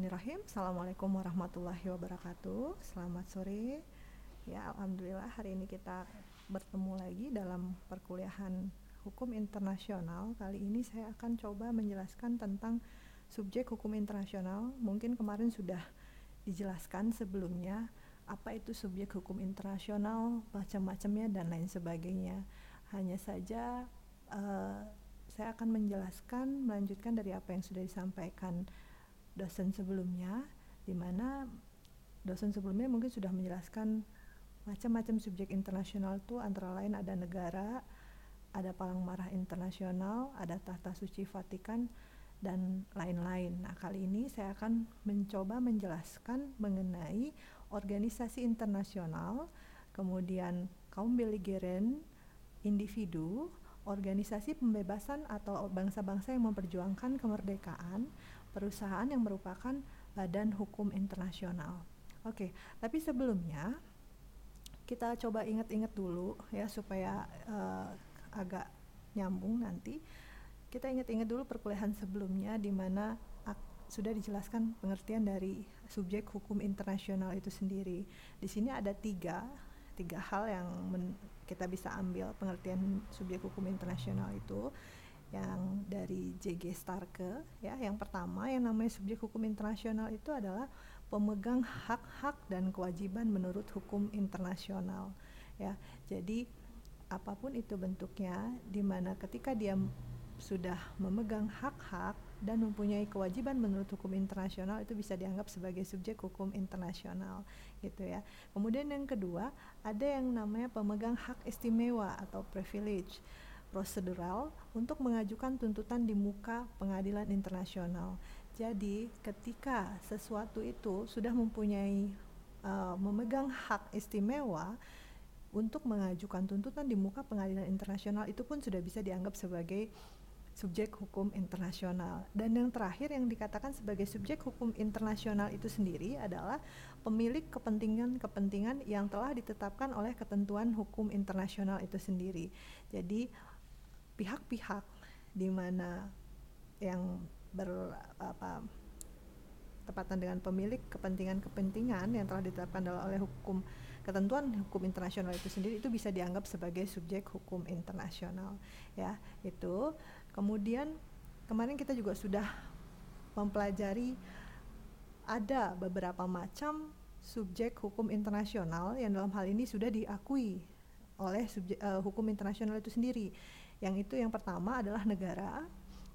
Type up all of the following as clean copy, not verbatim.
Bismillahirrahmanirrahim. Assalamualaikum warahmatullahi wabarakatuh. Selamat sore. Ya, alhamdulillah hari ini kita bertemu lagi dalam perkuliahan hukum internasional. Kali ini saya akan coba menjelaskan tentang subjek hukum internasional. Mungkin kemarin sudah dijelaskan sebelumnya apa itu subjek hukum internasional, macam-macamnya dan lain sebagainya. Hanya saja saya akan melanjutkan dari apa yang sudah disampaikan dosen sebelumnya, di mana dosen sebelumnya mungkin sudah menjelaskan macam-macam subjek internasional itu antara lain ada negara, ada palang merah internasional, ada tahta suci Vatikan, dan lain-lain. Nah, kali ini saya akan mencoba menjelaskan mengenai organisasi internasional, kemudian kaum beligeren, individu, organisasi pembebasan atau bangsa-bangsa yang memperjuangkan kemerdekaan, perusahaan yang merupakan badan hukum internasional. Oke, tapi sebelumnya kita coba ingat-ingat dulu ya supaya agak nyambung nanti. Kita ingat-ingat dulu perkuliahan sebelumnya di mana sudah dijelaskan pengertian dari subjek hukum internasional itu sendiri. Di sini ada tiga hal yang kita bisa ambil pengertian subjek hukum internasional itu, yang dari J.G. Starke ya. Yang pertama, yang namanya subjek hukum internasional itu adalah pemegang hak-hak dan kewajiban menurut hukum internasional ya. Jadi apapun itu bentuknya, di mana ketika dia sudah memegang hak-hak dan mempunyai kewajiban menurut hukum internasional, itu bisa dianggap sebagai subjek hukum internasional gitu ya. Kemudian yang kedua, ada yang namanya pemegang hak istimewa atau privilege prosedural untuk mengajukan tuntutan di muka pengadilan internasional. Jadi ketika sesuatu itu sudah mempunyai memegang hak istimewa untuk mengajukan tuntutan di muka pengadilan internasional, itu pun sudah bisa dianggap sebagai subjek hukum internasional. Dan yang terakhir yang dikatakan sebagai subjek hukum internasional itu sendiri adalah pemilik kepentingan-kepentingan yang telah ditetapkan oleh ketentuan hukum internasional itu sendiri. Jadi pihak-pihak di mana yang bertepatan dengan pemilik kepentingan-kepentingan yang telah ditetapkan oleh ketentuan hukum internasional itu sendiri, itu bisa dianggap sebagai subjek hukum internasional ya. Itu kemudian kemarin kita juga sudah mempelajari ada beberapa macam subjek hukum internasional yang dalam hal ini sudah diakui oleh hukum internasional itu sendiri. Yang itu yang pertama adalah negara,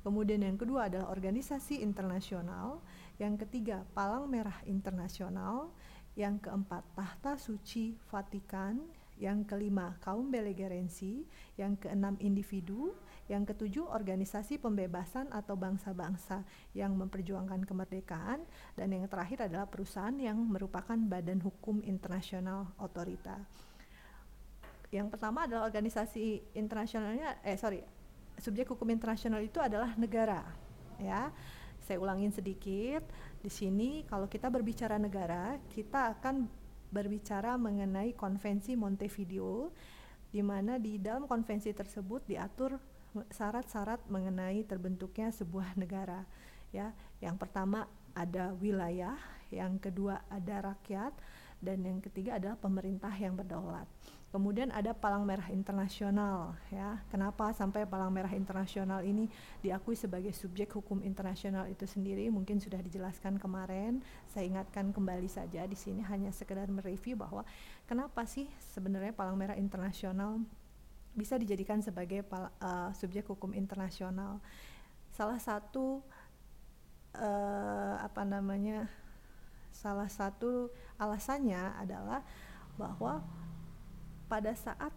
kemudian yang kedua adalah organisasi internasional, yang ketiga palang merah internasional, yang keempat tahta suci Vatikan, yang kelima kaum belegerensi, yang keenam individu, yang ketujuh organisasi pembebasan atau bangsa-bangsa yang memperjuangkan kemerdekaan, dan yang terakhir adalah perusahaan yang merupakan badan hukum internasional otorita. Yang pertama adalah organisasi internasionalnya, subjek hukum internasional itu adalah negara ya. Saya ulangin sedikit. Di sini kalau kita berbicara negara, kita akan berbicara mengenai Konvensi Montevideo, di mana di dalam konvensi tersebut diatur syarat-syarat mengenai terbentuknya sebuah negara ya. Yang pertama ada wilayah, yang kedua ada rakyat, dan yang ketiga adalah pemerintah yang berdaulat. Kemudian ada palang merah internasional ya. Kenapa sampai palang merah internasional ini diakui sebagai subjek hukum internasional itu sendiri mungkin sudah dijelaskan kemarin. Saya ingatkan kembali saja di sini, hanya sekedar mereview bahwa kenapa sih sebenarnya palang merah internasional bisa dijadikan sebagai subjek hukum internasional. Salah satu salah satu alasannya adalah bahwa pada saat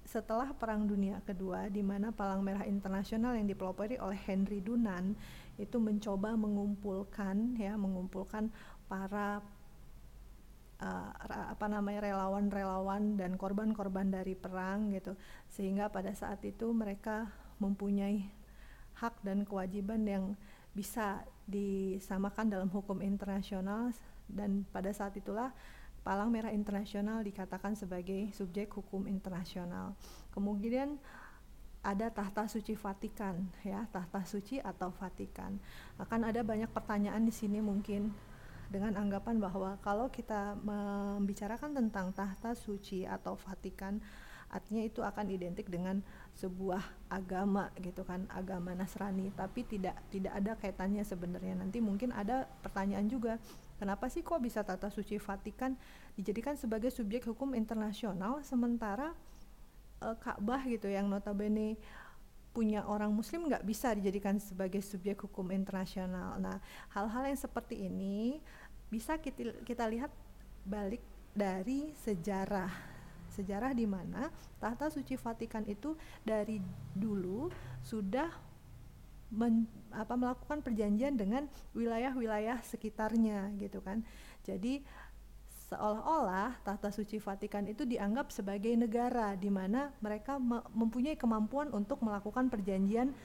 setelah Perang Dunia Kedua, di mana Palang Merah Internasional yang dipelopori oleh Henry Dunant itu mencoba mengumpulkan para relawan-relawan dan korban-korban dari perang gitu, sehingga pada saat itu mereka mempunyai hak dan kewajiban yang bisa disamakan dalam hukum internasional, dan pada saat itulah Palang Merah Internasional dikatakan sebagai subjek hukum internasional. Kemudian ada tahta suci Vatikan, ya, tahta suci atau Vatikan. Akan ada banyak pertanyaan di sini mungkin dengan anggapan bahwa kalau kita membicarakan tentang tahta suci atau Vatikan, artinya itu akan identik dengan sebuah agama gitu kan, agama Nasrani, tapi tidak ada kaitannya sebenarnya. Nanti mungkin ada pertanyaan juga, kenapa sih kok bisa tahta suci Vatikan dijadikan sebagai subjek hukum internasional, sementara Ka'bah gitu yang notabene punya orang muslim nggak bisa dijadikan sebagai subjek hukum internasional. Nah, hal-hal yang seperti ini bisa kita lihat balik dari sejarah di mana tahta suci Vatikan itu dari dulu sudah melakukan perjanjian dengan wilayah-wilayah sekitarnya gitu kan. Jadi seolah-olah tahta suci Vatikan itu dianggap sebagai negara di mana mereka mempunyai kemampuan untuk melakukan perjanjian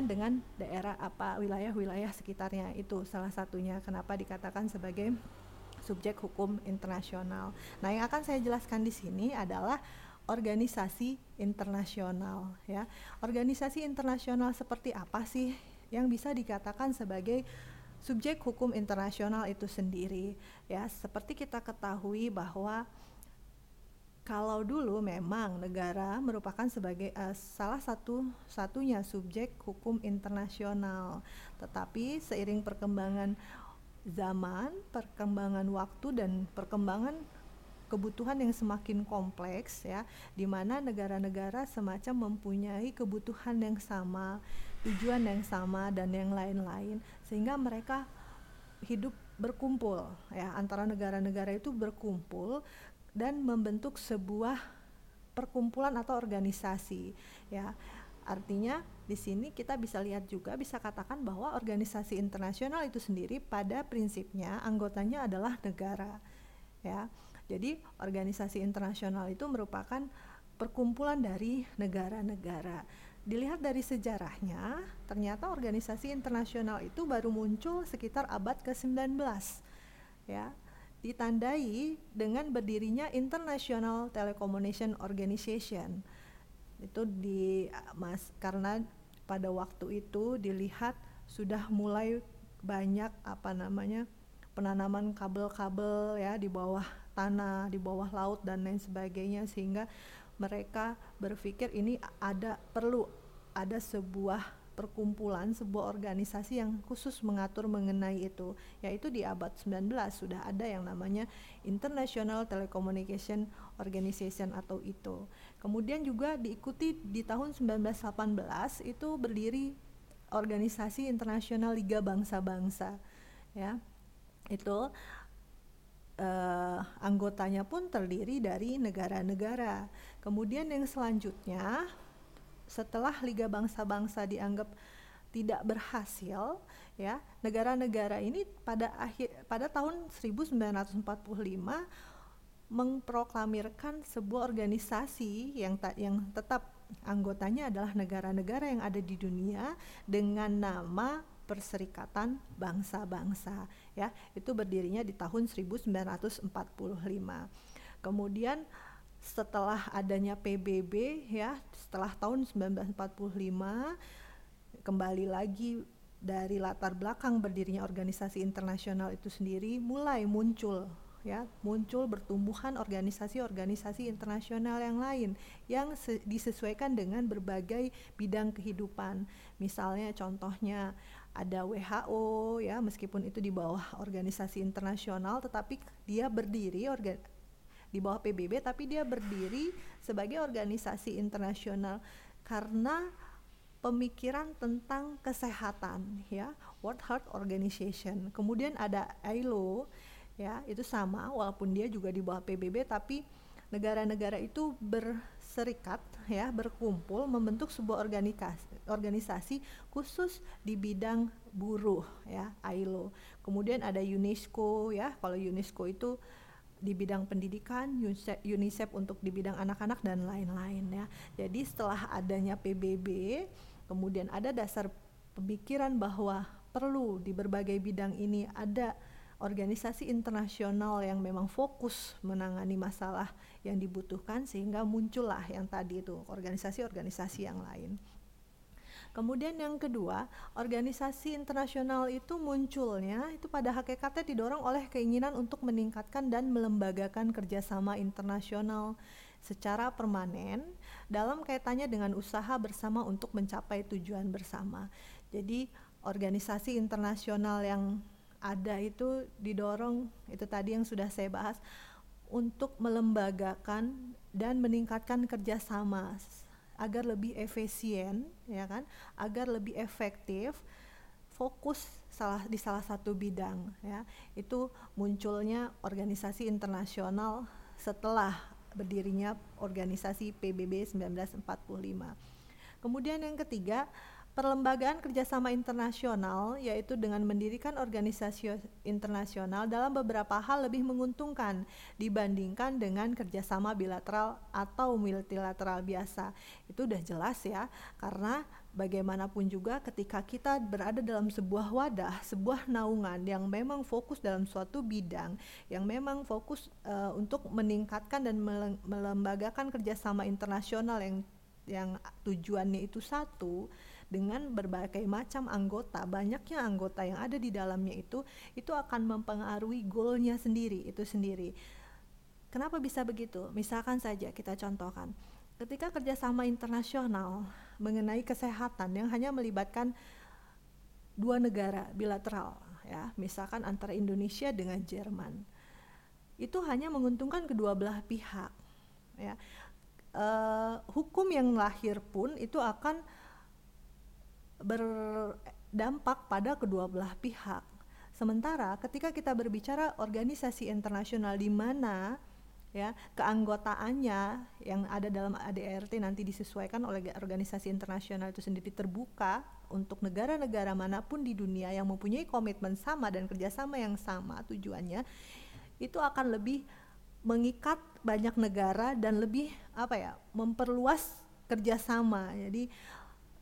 dengan daerah wilayah-wilayah sekitarnya. Itu salah satunya kenapa dikatakan sebagai subjek hukum internasional. Nah, yang akan saya jelaskan di sini adalah organisasi internasional, ya. Organisasi internasional seperti apa sih yang bisa dikatakan sebagai subjek hukum internasional itu sendiri, ya. Seperti kita ketahui bahwa kalau dulu memang negara merupakan sebagai salah satunya subjek hukum internasional, tetapi seiring perkembangan zaman, perkembangan waktu, dan perkembangan kebutuhan yang semakin kompleks, ya, di mana negara-negara semacam mempunyai kebutuhan yang sama, tujuan yang sama, dan yang lain-lain, sehingga mereka hidup berkumpul, ya, antara negara-negara itu berkumpul dan membentuk sebuah perkumpulan atau organisasi, ya. Artinya di sini kita bisa lihat juga, bisa katakan bahwa organisasi internasional itu sendiri pada prinsipnya anggotanya adalah negara, ya. Jadi organisasi internasional itu merupakan perkumpulan dari negara-negara. Dilihat dari sejarahnya, ternyata organisasi internasional itu baru muncul sekitar abad ke-19, ya. Ditandai dengan berdirinya International Telecommunication Organization. Itu karena pada waktu itu dilihat sudah mulai banyak penanaman kabel-kabel, ya, di bawah tanah, di bawah laut, dan lain sebagainya, sehingga mereka berpikir ini perlu ada sebuah perkumpulan, sebuah organisasi yang khusus mengatur mengenai itu, yaitu di abad 19 sudah ada yang namanya International Telecommunication Organization atau itu. Kemudian juga diikuti di tahun 1918 itu berdiri Organisasi Internasional Liga Bangsa-Bangsa, ya. Itu anggotanya pun terdiri dari negara-negara. Kemudian yang selanjutnya, setelah Liga Bangsa-Bangsa dianggap tidak berhasil, ya, negara-negara ini pada tahun 1945 memproklamirkan sebuah organisasi yang tetap anggotanya adalah negara-negara yang ada di dunia dengan nama Perserikatan Bangsa-Bangsa, ya. Itu berdirinya di tahun 1945. Kemudian setelah adanya PBB, ya, setelah tahun 1945, kembali lagi dari latar belakang berdirinya organisasi internasional itu sendiri mulai muncul, ya, bertumbuhan organisasi-organisasi internasional yang lain yang disesuaikan dengan berbagai bidang kehidupan. Misalnya contohnya ada WHO, ya, meskipun itu di bawah organisasi internasional, tetapi dia berdiri di bawah PBB, tapi dia berdiri sebagai organisasi internasional karena pemikiran tentang kesehatan, ya, World Health Organization. Kemudian ada ILO, ya, itu sama, walaupun dia juga di bawah PBB, tapi negara-negara itu berserikat, ya, berkumpul membentuk sebuah organisasi khusus di bidang buruh, ya, ILO. Kemudian ada UNESCO, ya, kalau UNESCO itu di bidang pendidikan, UNICEF untuk di bidang anak-anak, dan lain-lain, ya. Jadi setelah adanya PBB, kemudian ada dasar pemikiran bahwa perlu di berbagai bidang ini ada organisasi internasional yang memang fokus menangani masalah yang dibutuhkan, sehingga muncullah yang tadi itu organisasi-organisasi yang lain. Kemudian yang kedua, organisasi internasional itu munculnya itu pada hakikatnya didorong oleh keinginan untuk meningkatkan dan melembagakan kerjasama internasional secara permanen dalam kaitannya dengan usaha bersama untuk mencapai tujuan bersama. Jadi organisasi internasional yang ada itu didorong, itu tadi yang sudah saya bahas, untuk melembagakan dan meningkatkan kerjasama agar lebih efisien, ya kan, agar lebih efektif, fokus di salah satu bidang, ya. Itu munculnya organisasi internasional setelah berdirinya organisasi PBB 1945. Kemudian yang ketiga, perlembagaan kerjasama internasional, yaitu dengan mendirikan organisasi internasional dalam beberapa hal lebih menguntungkan dibandingkan dengan kerjasama bilateral atau multilateral biasa. Itu udah jelas ya, karena bagaimanapun juga ketika kita berada dalam sebuah wadah, sebuah naungan yang memang fokus dalam suatu bidang, yang memang fokus untuk meningkatkan dan melembagakan kerjasama internasional yang tujuannya itu satu, dengan berbagai macam anggota, banyaknya anggota yang ada di dalamnya itu akan mempengaruhi goalnya sendiri, itu sendiri. Kenapa bisa begitu? Misalkan saja kita contohkan, ketika kerjasama internasional mengenai kesehatan yang hanya melibatkan dua negara bilateral, ya, misalkan antara Indonesia dengan Jerman, itu hanya menguntungkan kedua belah pihak, ya. Hukum yang lahir pun itu akan berdampak pada kedua belah pihak. Sementara ketika kita berbicara organisasi internasional di mana ya keanggotaannya yang ada dalam ADRT nanti disesuaikan oleh organisasi internasional itu sendiri terbuka untuk negara-negara manapun di dunia yang mempunyai komitmen sama dan kerjasama yang sama tujuannya, itu akan lebih mengikat banyak negara dan lebih memperluas kerjasama. Jadi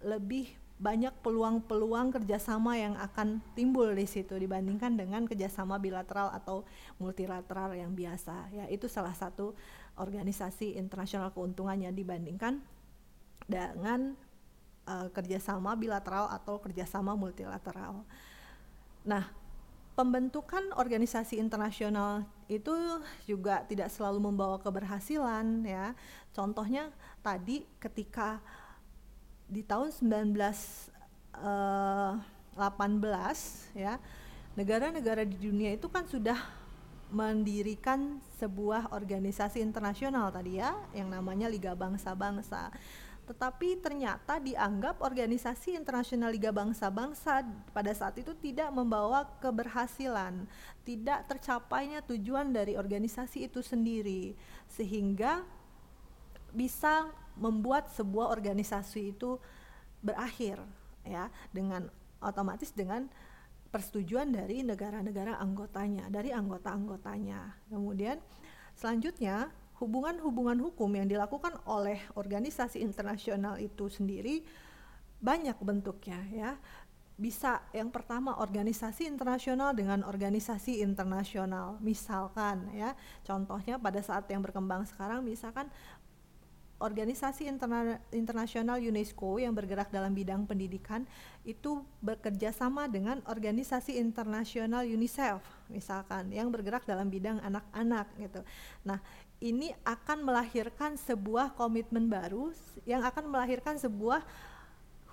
lebih banyak peluang-peluang kerjasama yang akan timbul di situ dibandingkan dengan kerjasama bilateral atau multilateral yang biasa. Ya, itu salah satu organisasi internasional keuntungannya dibandingkan dengan kerjasama bilateral atau kerjasama multilateral. Nah, pembentukan organisasi internasional itu juga tidak selalu membawa keberhasilan, ya. Contohnya tadi ketika di tahun 1918 ya, negara-negara di dunia itu kan sudah mendirikan sebuah organisasi internasional tadi ya, yang namanya Liga Bangsa-Bangsa. Tetapi ternyata dianggap organisasi internasional Liga Bangsa-Bangsa pada saat itu tidak membawa keberhasilan, tidak tercapainya tujuan dari organisasi itu sendiri, sehingga bisa membuat sebuah organisasi itu berakhir ya, dengan otomatis dengan persetujuan dari negara-negara anggotanya, dari anggota-anggotanya. Kemudian selanjutnya hubungan-hubungan hukum yang dilakukan oleh organisasi internasional itu sendiri banyak bentuknya ya. Bisa yang pertama organisasi internasional dengan organisasi internasional. Misalkan ya, contohnya pada saat yang berkembang sekarang misalkan organisasi internasional UNESCO yang bergerak dalam bidang pendidikan itu bekerja sama dengan organisasi internasional UNICEF misalkan yang bergerak dalam bidang anak-anak gitu. Nah, ini akan melahirkan sebuah komitmen baru yang akan melahirkan sebuah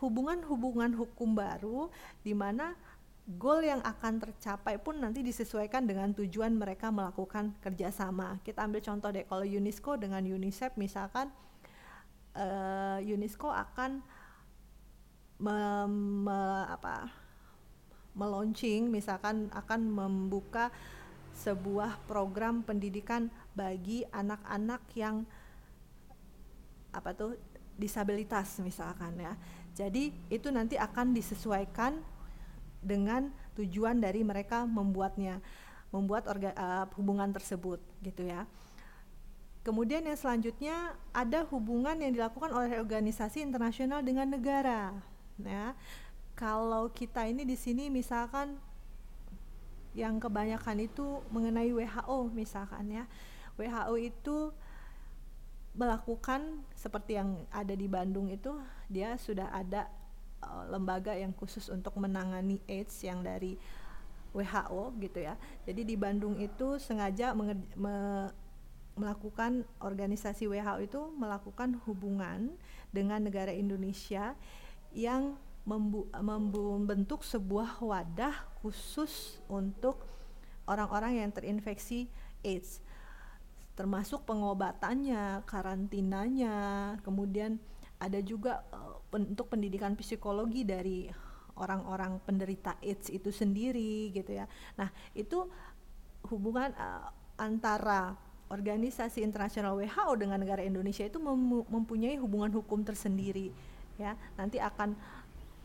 hubungan-hubungan hukum baru di mana goal yang akan tercapai pun nanti disesuaikan dengan tujuan mereka melakukan kerjasama. Kita ambil contoh deh, kalau UNESCO dengan UNICEF misalkan, UNESCO akan meluncing misalkan akan membuka sebuah program pendidikan bagi anak-anak yang disabilitas misalkan ya. Jadi itu nanti akan disesuaikan dengan tujuan dari mereka membuat hubungan tersebut gitu ya. Kemudian yang selanjutnya ada hubungan yang dilakukan oleh organisasi internasional dengan negara. Ya, kalau kita ini di sini misalkan yang kebanyakan itu mengenai WHO misalkan ya. WHO itu melakukan seperti yang ada di Bandung itu, dia sudah ada lembaga yang khusus untuk menangani AIDS yang dari WHO gitu ya. Jadi di Bandung itu sengaja melakukan organisasi WHO itu melakukan hubungan dengan negara Indonesia yang membentuk sebuah wadah khusus untuk orang-orang yang terinfeksi AIDS, termasuk pengobatannya, karantinanya, kemudian ada juga untuk pendidikan psikologi dari orang-orang penderita AIDS itu sendiri gitu ya. Nah, itu hubungan antara organisasi internasional WHO dengan negara Indonesia itu mempunyai hubungan hukum tersendiri ya. Nanti akan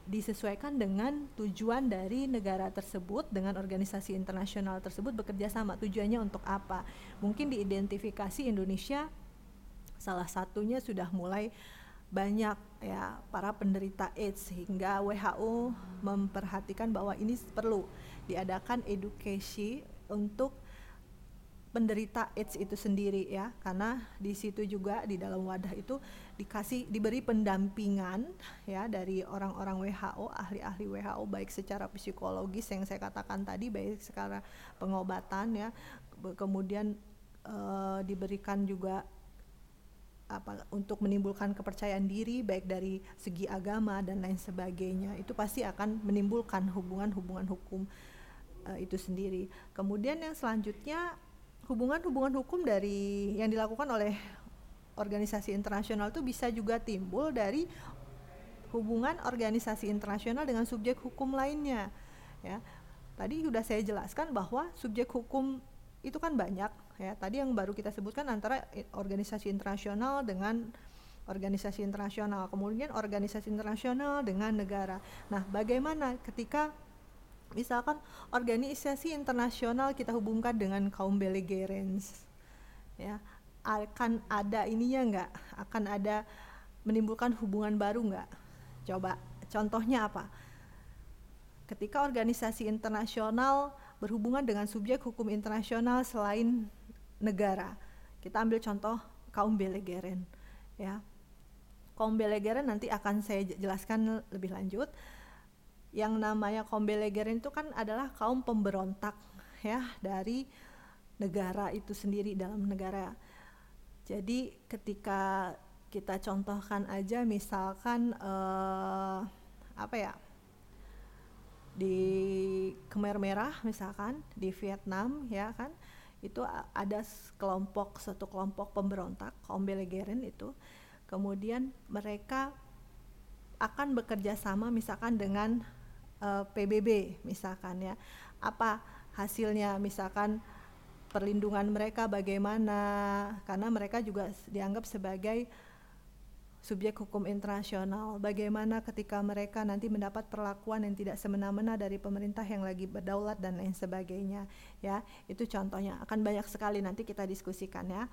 disesuaikan dengan tujuan dari negara tersebut dengan organisasi internasional tersebut bekerja sama. Tujuannya untuk apa? Mungkin diidentifikasi Indonesia salah satunya sudah mulai banyak ya para penderita AIDS, sehingga WHO memperhatikan bahwa ini perlu diadakan edukasi untuk penderita AIDS itu sendiri ya, karena di situ juga di dalam wadah itu diberi pendampingan ya dari orang-orang WHO, ahli-ahli WHO, baik secara psikologis yang saya katakan tadi, baik secara pengobatan ya, kemudian diberikan juga untuk menimbulkan kepercayaan diri baik dari segi agama dan lain sebagainya. Itu pasti akan menimbulkan hubungan-hubungan hukum itu sendiri. Kemudian yang selanjutnya, hubungan-hubungan hukum dari yang dilakukan oleh organisasi internasional itu bisa juga timbul dari hubungan organisasi internasional dengan subjek hukum lainnya ya. Tadi sudah saya jelaskan bahwa subjek hukum itu kan banyak ya. Tadi yang baru kita sebutkan antara organisasi internasional dengan organisasi internasional, kemudian organisasi internasional dengan negara. Nah, bagaimana ketika misalkan organisasi internasional kita hubungkan dengan kaum belligerents ya, akan ada ininya enggak? Akan ada menimbulkan hubungan baru enggak? Coba contohnya apa? Ketika organisasi internasional berhubungan dengan subjek hukum internasional selain negara, kita ambil contoh kaum belligerent ya. Kaum belligerent nanti akan saya jelaskan lebih lanjut. Yang namanya kaum belligerent itu kan adalah kaum pemberontak ya dari negara itu sendiri, dalam negara. Jadi ketika kita contohkan aja misalkan di Khmer Merah misalkan di Vietnam ya kan, itu ada satu kelompok pemberontak kaum belligerent itu, kemudian mereka akan bekerja sama misalkan dengan PBB misalkan ya. Apa hasilnya? Misalkan perlindungan mereka bagaimana, karena mereka juga dianggap sebagai subjek hukum internasional. Bagaimana ketika mereka nanti mendapat perlakuan yang tidak semena-mena dari pemerintah yang lagi berdaulat dan lain sebagainya ya. Itu contohnya, akan banyak sekali nanti kita diskusikan ya.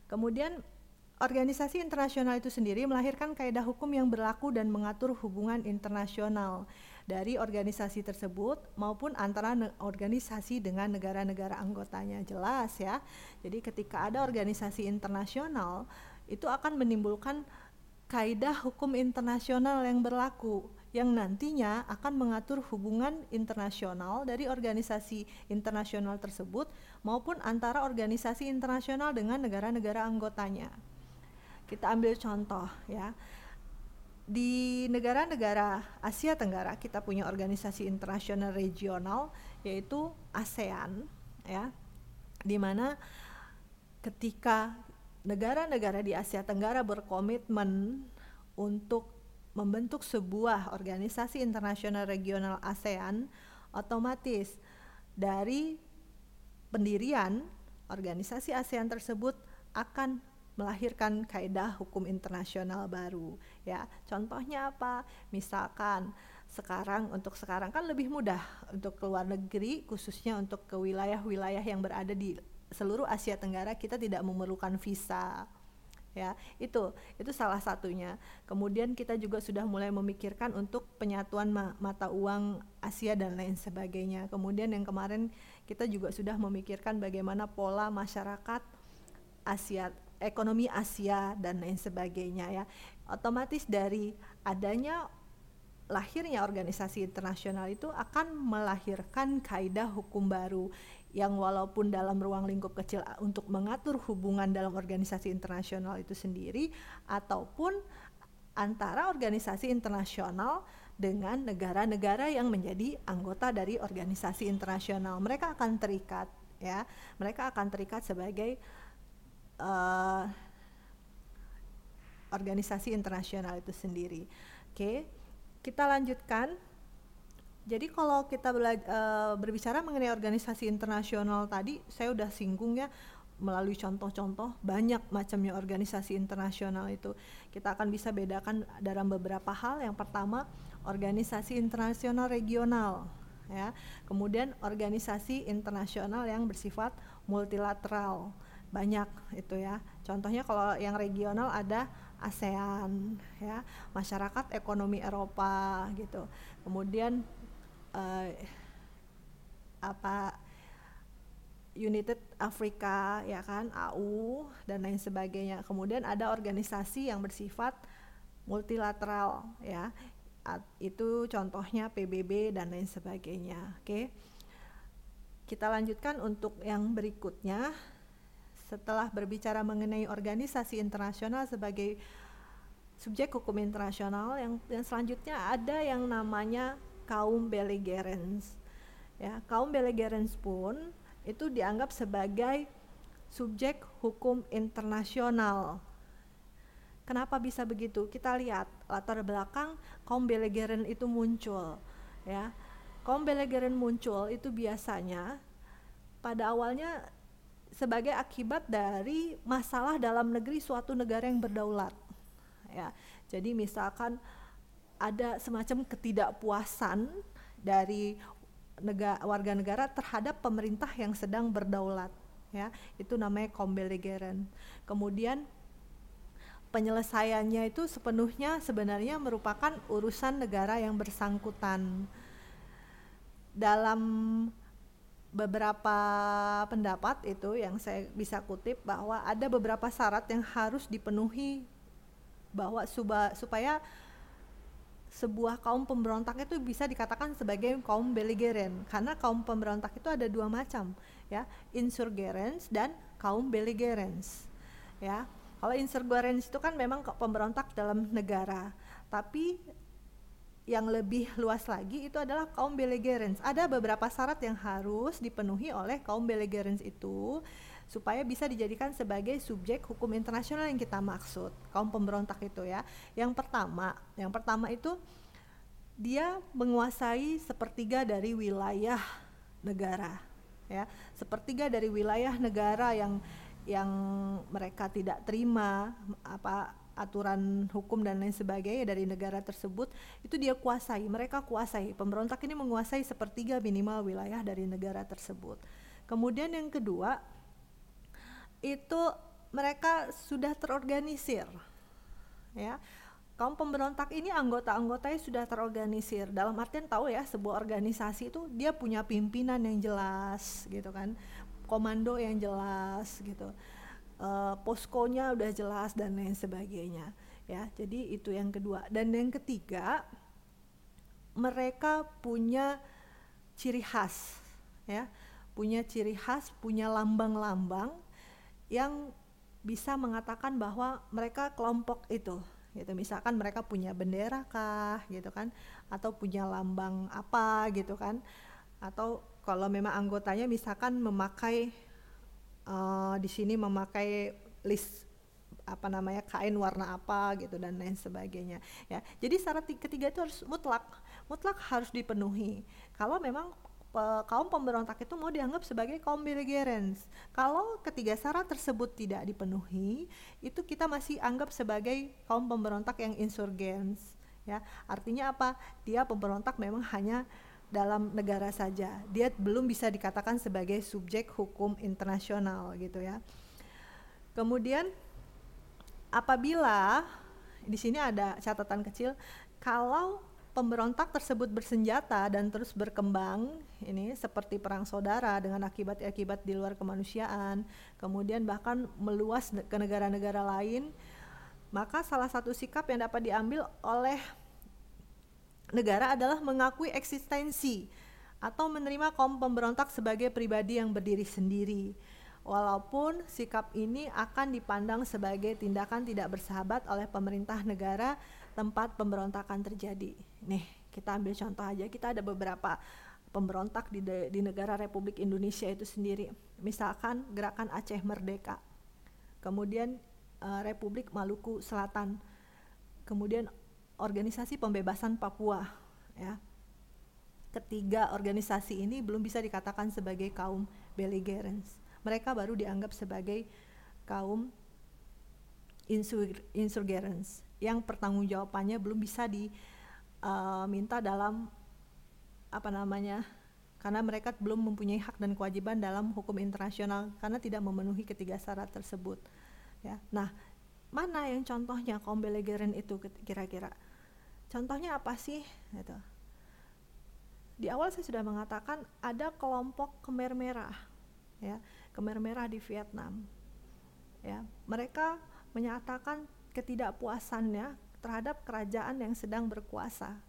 Kemudian organisasi internasional itu sendiri melahirkan kaidah hukum yang berlaku dan mengatur hubungan internasional dari organisasi tersebut maupun antara organisasi dengan negara-negara anggotanya. Jelas ya. Jadi ketika ada organisasi internasional, itu akan menimbulkan kaidah hukum internasional yang berlaku, yang nantinya akan mengatur hubungan internasional dari organisasi internasional tersebut maupun antara organisasi internasional dengan negara-negara anggotanya. Kita ambil contoh ya, di negara-negara Asia Tenggara kita punya organisasi internasional regional yaitu ASEAN ya, di mana ketika negara-negara di Asia Tenggara berkomitmen untuk membentuk sebuah organisasi internasional regional ASEAN, otomatis dari pendirian organisasi ASEAN tersebut akan melahirkan kaidah hukum internasional baru ya. Contohnya apa? Misalkan sekarang kan lebih mudah untuk keluar negeri, khususnya untuk ke wilayah-wilayah yang berada di seluruh Asia Tenggara, kita tidak memerlukan visa ya. Itu salah satunya. Kemudian kita juga sudah mulai memikirkan untuk penyatuan mata uang Asia dan lain sebagainya. Kemudian yang kemarin kita juga sudah memikirkan bagaimana pola masyarakat Asia, ekonomi Asia dan lain sebagainya, ya. Otomatis dari adanya lahirnya organisasi internasional itu akan melahirkan kaidah hukum baru yang walaupun dalam ruang lingkup kecil untuk mengatur hubungan dalam organisasi internasional itu sendiri, ataupun antara organisasi internasional dengan negara-negara yang menjadi anggota dari organisasi internasional. Mereka akan terikat, ya. Mereka akan terikat sebagai organisasi internasional itu sendiri. Oke, kita lanjutkan. Jadi kalau kita berbicara mengenai organisasi internasional tadi, saya udah singgung ya melalui contoh-contoh banyak macamnya organisasi internasional itu. Kita akan bisa bedakan dalam beberapa hal. Yang pertama, organisasi internasional regional, ya. Kemudian organisasi internasional yang bersifat multilateral. Banyak itu ya. Contohnya kalau yang regional ada ASEAN, ya, Masyarakat Ekonomi Eropa gitu. Kemudian United Africa, ya kan, AU dan lain sebagainya. Kemudian ada organisasi yang bersifat multilateral, ya. Itu contohnya PBB dan lain sebagainya. Oke. Kita lanjutkan untuk yang berikutnya. Setelah berbicara mengenai organisasi internasional sebagai subjek hukum internasional, yang selanjutnya ada yang namanya kaum belligerents, ya. Kaum belligerents pun itu dianggap sebagai subjek hukum internasional. Kenapa bisa begitu? Kita lihat latar belakang kaum belligerent itu muncul, ya. Kaum belligerent muncul itu biasanya pada awalnya sebagai akibat dari masalah dalam negeri suatu negara yang berdaulat, ya. Jadi misalkan ada semacam ketidakpuasan dari warga negara terhadap pemerintah yang sedang berdaulat, ya. Itu namanya kaum belligerent. Kemudian penyelesaiannya itu sepenuhnya sebenarnya merupakan urusan negara yang bersangkutan. Dalam beberapa pendapat itu yang saya bisa kutip bahwa ada beberapa syarat yang harus dipenuhi bahwa supaya sebuah kaum pemberontak itu bisa dikatakan sebagai kaum belligerent, karena kaum pemberontak itu ada dua macam, ya, insurgents dan kaum belligerents, ya. Kalau insurgents itu kan memang pemberontak dalam negara, tapi yang lebih luas lagi itu adalah kaum belligerents. Ada beberapa syarat yang harus dipenuhi oleh kaum belligerents itu supaya bisa dijadikan sebagai subjek hukum internasional yang kita maksud, kaum pemberontak itu, ya. Yang pertama itu dia menguasai sepertiga dari wilayah negara, ya. Sepertiga dari wilayah negara yang mereka tidak terima aturan hukum dan lain sebagainya dari negara tersebut, itu dia kuasai, mereka kuasai. Pemberontak ini menguasai sepertiga minimal wilayah dari negara tersebut. Kemudian yang kedua, itu mereka sudah terorganisir, ya. Kaum pemberontak ini anggota-anggotanya sudah terorganisir, dalam artian tahu ya, sebuah organisasi itu dia punya pimpinan yang jelas gitu kan, komando yang jelas gitu, poskonya udah jelas dan lain sebagainya, ya. Jadi itu yang kedua. Dan yang ketiga, mereka punya ciri khas, ya, punya ciri khas, punya lambang-lambang yang bisa mengatakan bahwa mereka kelompok itu, gitu. Misalkan mereka punya bendera kah, gitu kan, atau punya lambang apa, gitu kan, atau kalau memang anggotanya misalkan memakai di sini memakai list kain warna apa gitu dan lain sebagainya, ya. Jadi syarat ketiga itu harus mutlak harus dipenuhi kalau memang kaum pemberontak itu mau dianggap sebagai kaum belligerents. Kalau ketiga syarat tersebut tidak dipenuhi, itu kita masih anggap sebagai kaum pemberontak yang insurgents, ya. Artinya apa? Dia pemberontak memang hanya dalam negara saja, dia belum bisa dikatakan sebagai subjek hukum internasional gitu, ya. Kemudian apabila di sini ada catatan kecil, kalau pemberontak tersebut bersenjata dan terus berkembang, ini seperti perang saudara dengan akibat-akibat di luar kemanusiaan, kemudian bahkan meluas ke negara-negara lain, maka salah satu sikap yang dapat diambil oleh negara adalah mengakui eksistensi atau menerima kaum pemberontak sebagai pribadi yang berdiri sendiri. Walaupun sikap ini akan dipandang sebagai tindakan tidak bersahabat oleh pemerintah negara tempat pemberontakan terjadi. Nih, kita ambil contoh aja, kita ada beberapa pemberontak di negara Republik Indonesia itu sendiri. Misalkan Gerakan Aceh Merdeka, kemudian Republik Maluku Selatan, kemudian Organisasi Pembebasan Papua, ya. Ketiga organisasi ini belum bisa dikatakan sebagai kaum belligerents. Mereka baru dianggap sebagai kaum insurgents yang pertanggungjawabannya belum bisa diminta dalam karena mereka belum mempunyai hak dan kewajiban dalam hukum internasional karena tidak memenuhi ketiga syarat tersebut, ya. Nah, mana yang contohnya kaum belligerent itu kira-kira? Contohnya apa sih? Gitu. Di awal saya sudah mengatakan ada kelompok Khmer Merah, ya, Khmer Merah di Vietnam, ya. Mereka menyatakan ketidakpuasannya terhadap kerajaan yang sedang berkuasa,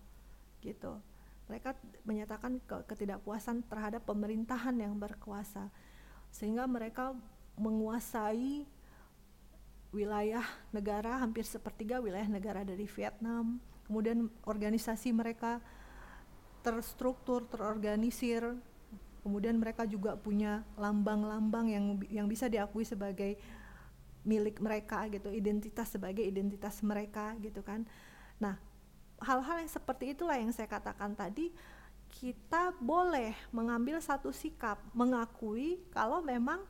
gitu. Mereka menyatakan ketidakpuasan terhadap pemerintahan yang berkuasa, sehingga mereka menguasai wilayah negara, hampir sepertiga wilayah negara dari Vietnam. Kemudian organisasi mereka terstruktur, terorganisir. Kemudian mereka juga punya lambang-lambang yang bisa diakui sebagai milik mereka gitu, identitas sebagai identitas mereka gitu kan. Nah, hal-hal yang seperti itulah yang saya katakan tadi, kita boleh mengambil satu sikap, mengakui kalau memang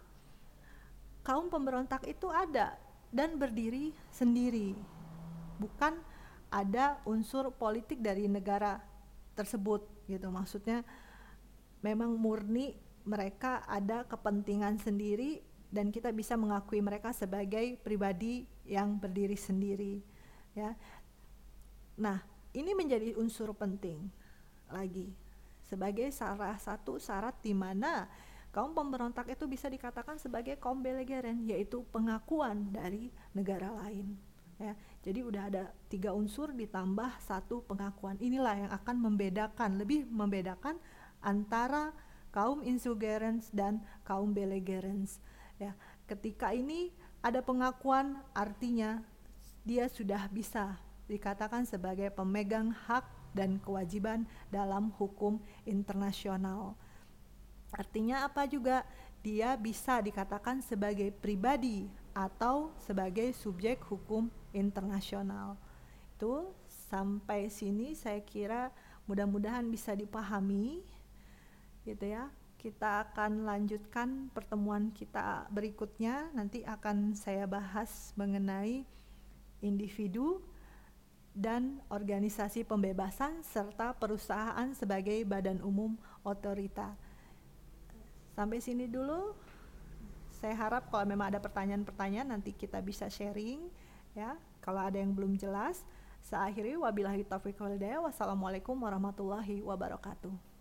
kaum pemberontak itu ada dan berdiri sendiri, bukan ada unsur politik dari negara tersebut gitu. Maksudnya memang murni mereka ada kepentingan sendiri dan kita bisa mengakui mereka sebagai pribadi yang berdiri sendiri, ya. Nah, ini menjadi unsur penting lagi sebagai salah satu syarat di mana kaum pemberontak itu bisa dikatakan sebagai kaum belligerent, yaitu pengakuan dari negara lain, ya. Jadi udah ada 3 unsur ditambah 1 pengakuan. Inilah yang akan lebih membedakan antara kaum insurgents dan kaum belligerents, ya. Ketika ini ada pengakuan, artinya dia sudah bisa dikatakan sebagai pemegang hak dan kewajiban dalam hukum internasional. Artinya apa juga? Dia bisa dikatakan sebagai pribadi atau sebagai subjek hukum internasional. Itu sampai sini saya kira mudah-mudahan bisa dipahami, gitu ya. Kita akan lanjutkan pertemuan kita berikutnya, nanti akan saya bahas mengenai individu dan organisasi pembebasan serta perusahaan sebagai badan umum otorita. Sampai sini dulu. Saya harap kalau memang ada pertanyaan-pertanyaan nanti kita bisa sharing, ya. Kalau ada yang belum jelas, saya akhiri wabillahi taufiq wal hidayah. Wassalamualaikum warahmatullahi wabarakatuh.